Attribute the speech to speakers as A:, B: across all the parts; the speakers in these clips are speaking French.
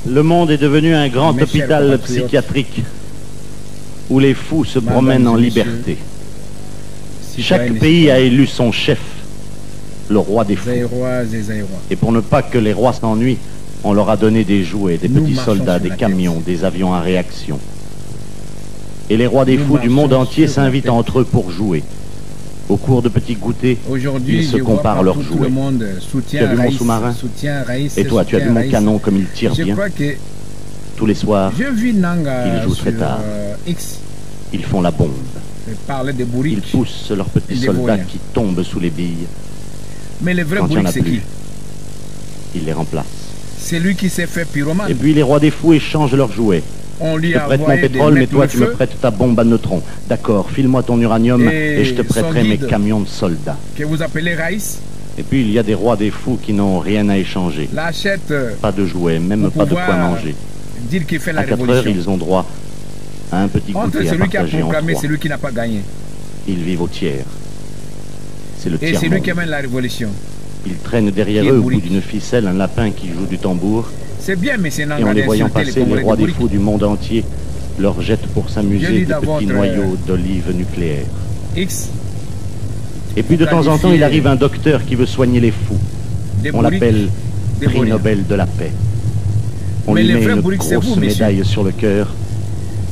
A: Le monde est devenu un grand hôpital psychiatrique où les fous se promènent en liberté. Chaque pays a élu son chef, le roi des fous. Et pour ne pas que les rois s'ennuient, on leur a donné des jouets, des petits soldats, des camions, des avions à réaction. Et les rois des fous du monde entier s'invitent entre eux pour jouer. Au cours de petits goûters, ils se comparent leurs jouets. Tu as vu mon sous-marin? Et toi, tu as vu mon canon comme il tire bien? Tous les soirs, ils jouent très tard. Ils font la bombe. Ils poussent leurs petits soldats qui tombent sous les billes.
B: Mais le vrai
A: Quand il n'y en a
B: c'est
A: plus,
B: qui?
A: ils les remplacent.
B: C'est lui qui s'est fait pyromane.
A: Et puis les rois des fous échangent leurs jouets.
B: On lui
A: Je te
B: a
A: prête mon
B: envoyé
A: pétrole,
B: des
A: mais toi
B: mecs
A: tu
B: le
A: me
B: feu.
A: prêtes ta bombe à neutrons. D'accord, file-moi ton uranium
B: Et
A: et je te prêterai
B: son
A: mes
B: guide.
A: camions de soldats.
B: Que vous appelez Raïs,
A: Et puis il y a des rois des fous qui n'ont rien à échanger.
B: l'achète
A: Pas de jouets, même
B: pour
A: pas de quoi
B: pouvoir
A: manger.
B: dire qu'il fait la
A: À 4 heures,
B: révolution.
A: ils ont droit à un petit
B: Entre
A: goûter à
B: celui qui a
A: partager en
B: proclamé et
A: 3.
B: celui qui n'a pas gagné.
A: Ils vivent au tiers. C'est le
B: Et
A: tiers
B: c'est lui qui
A: monde.
B: amène la révolution.
A: Ils traînent derrière
B: Qui est
A: eux au bout
B: bourrique.
A: d'une ficelle un lapin qui joue du tambour.
B: C'est bien, mais c'est
A: Et en les voyant passer, les rois des fous du monde entier leur jettent pour
B: Je
A: s'amuser
B: lis
A: des
B: dans
A: petits
B: votre,
A: noyaux d'olives nucléaires.
B: X,
A: Et puis de temps en temps,
B: qualifiez
A: il arrive un docteur qui veut soigner les fous.
B: des
A: On
B: bourriques,
A: l'appelle
B: des
A: prix
B: bourriques.
A: Nobel de la paix. On
B: Mais
A: lui
B: les
A: met
B: vrais
A: une
B: bourriques, c'est
A: grosse
B: vous, monsieur.
A: médaille sur le cœur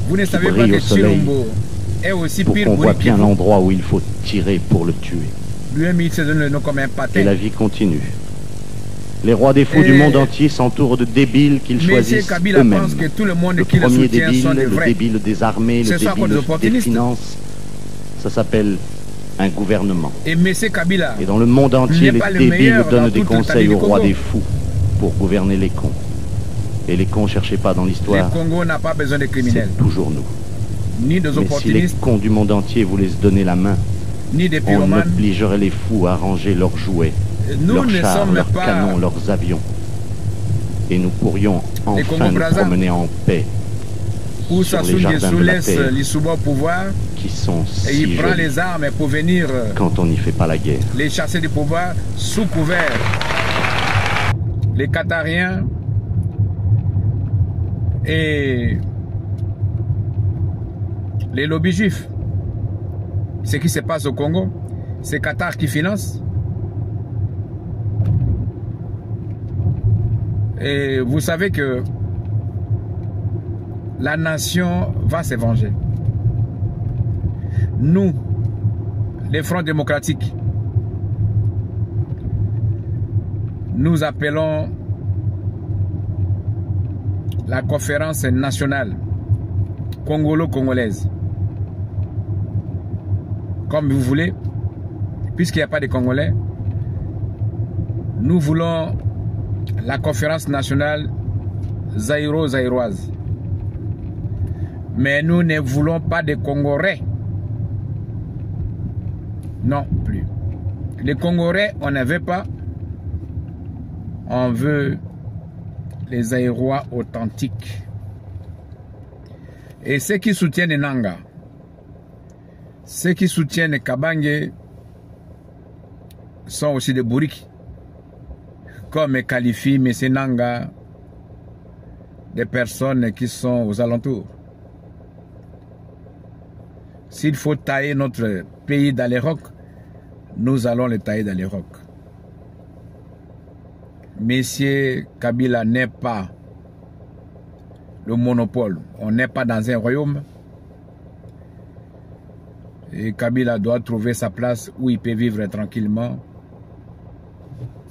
B: Vous ne savez pas
A: brille
B: que
A: au soleil
B: Chilombo est aussi
A: pour
B: pire
A: qu'on voit
B: bourrique que
A: bien
B: vous.
A: l'endroit où il faut tirer pour le tuer.
B: Lui-même, il se donne le nom comme un
A: Et
B: patin.
A: la vie continue. Les rois des fous du monde entier s'entourent de débiles qu'ils
B: Monsieur
A: choisissent
B: Kabila
A: eux-mêmes.
B: pense que tout le monde
A: Le
B: qui le
A: premier
B: soutient
A: débile,
B: sont des
A: le
B: vrais.
A: débile des armées,
B: Ce
A: le
B: sont encore des
A: débile des
B: opportunistes.
A: finances. Ça s'appelle un gouvernement.
B: Et M. Kabila,
A: Et dans le monde entier,
B: n'est
A: les
B: pas le
A: débiles
B: meilleur dans
A: donnent des
B: toute la
A: conseils
B: famille
A: aux
B: du
A: rois
B: Congo.
A: des fous pour gouverner les cons. Et les cons, cherchez pas dans
B: le
A: l'histoire,
B: Congo n'a pas besoin de criminels,
A: c'est toujours nous.
B: ni de
A: Mais si les
B: opportunistes,
A: cons du monde entier voulaient se donner la main,
B: ni de
A: on
B: pyromanes.
A: obligerait les fous à ranger leurs jouets,
B: Nous
A: leurs
B: ne
A: chars,
B: sommes
A: leurs
B: pas
A: canons, leurs avions. Et nous pourrions enfin nous
B: Congo-Brazza.
A: promener en paix
B: où
A: sur les
B: Sassou
A: jardins
B: Nguesso
A: de la
B: laisse
A: terre
B: l'Issouba au pouvoir
A: qui sont
B: et
A: si
B: il prend
A: jolis
B: les armes pour venir
A: quand on n'y fait pas la guerre.
B: les chasser du pouvoir sous couvert. Les Qatariens et les lobbies juifs. Ce qui se passe au Congo, c'est Qatar qui finance. Et vous savez que la nation va se venger. Nous, les Fronts démocratiques, nous appelons la conférence nationale congolo-congolaise. Comme vous voulez, puisqu'il n'y a pas de Congolais, nous voulons la conférence nationale zaïro-zaïroise. Mais nous ne voulons pas de Congolais. Non plus. Les Congolais, on ne veut pas. On veut les Zaïrois authentiques. Et ceux qui soutiennent Nanga, ceux qui soutiennent Kabange sont aussi des bourriques. Comme qualifie M. Nanga des personnes qui sont aux alentours. S'il faut tailler notre pays dans les rocs, nous allons le tailler dans les rocs. Monsieur Kabila n'est pas le monopole. On n'est pas dans un royaume. Et Kabila doit trouver sa place où il peut vivre tranquillement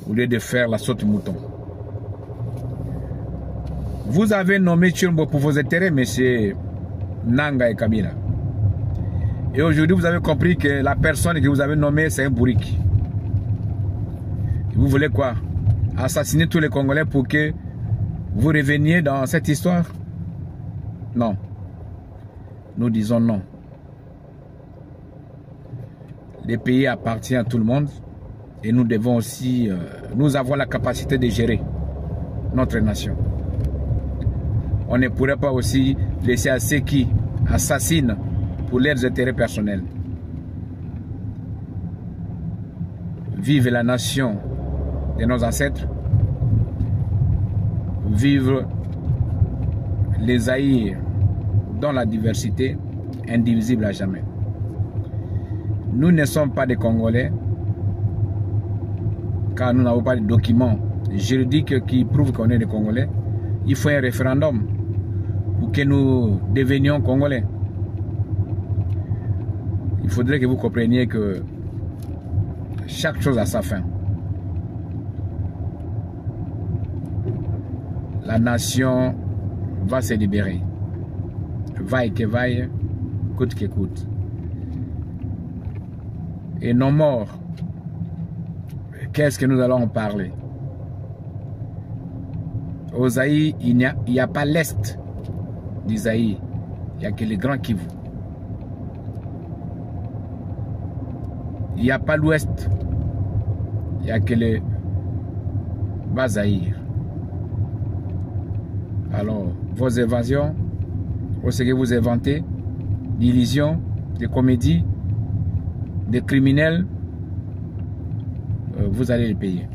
B: au lieu de faire la saute mouton. Vous avez nommé Chilombo pour vos intérêts, monsieur Nanga et Kabila. Et aujourd'hui, vous avez compris que la personne que vous avez nommée, c'est un bourrique. Et vous voulez quoi? Assassiner tous les Congolais pour que vous reveniez dans cette histoire? Non. Nous disons non. Le pays appartient à tout le monde et nous devons aussi, nous avons la capacité de gérer notre nation. On ne pourrait pas aussi laisser à ceux qui assassinent pour leurs intérêts personnels. Vive la nation de nos ancêtres, vive les Zaïre dans la diversité, indivisible à jamais. Nous ne sommes pas des Congolais, car nous n'avons pas de documents juridiques qui prouvent qu'on est des Congolais. Il faut un référendum pour que nous devenions Congolais. Il faudrait que vous compreniez que chaque chose a sa fin. La nation va se libérer. Vaille que vaille, coûte que coûte. Et nos morts, qu'est-ce que nous allons en parler? Au Zaïre, il n'y a pas l'Est du Zaïre. Il n'y a que le Grand Kivu. Il n'y a pas l'Ouest. Il n'y a que le Bas Zaïre. Alors, vos évasions, ce que vous inventez, d'illusions, de comédies, des criminels, vous allez les payer.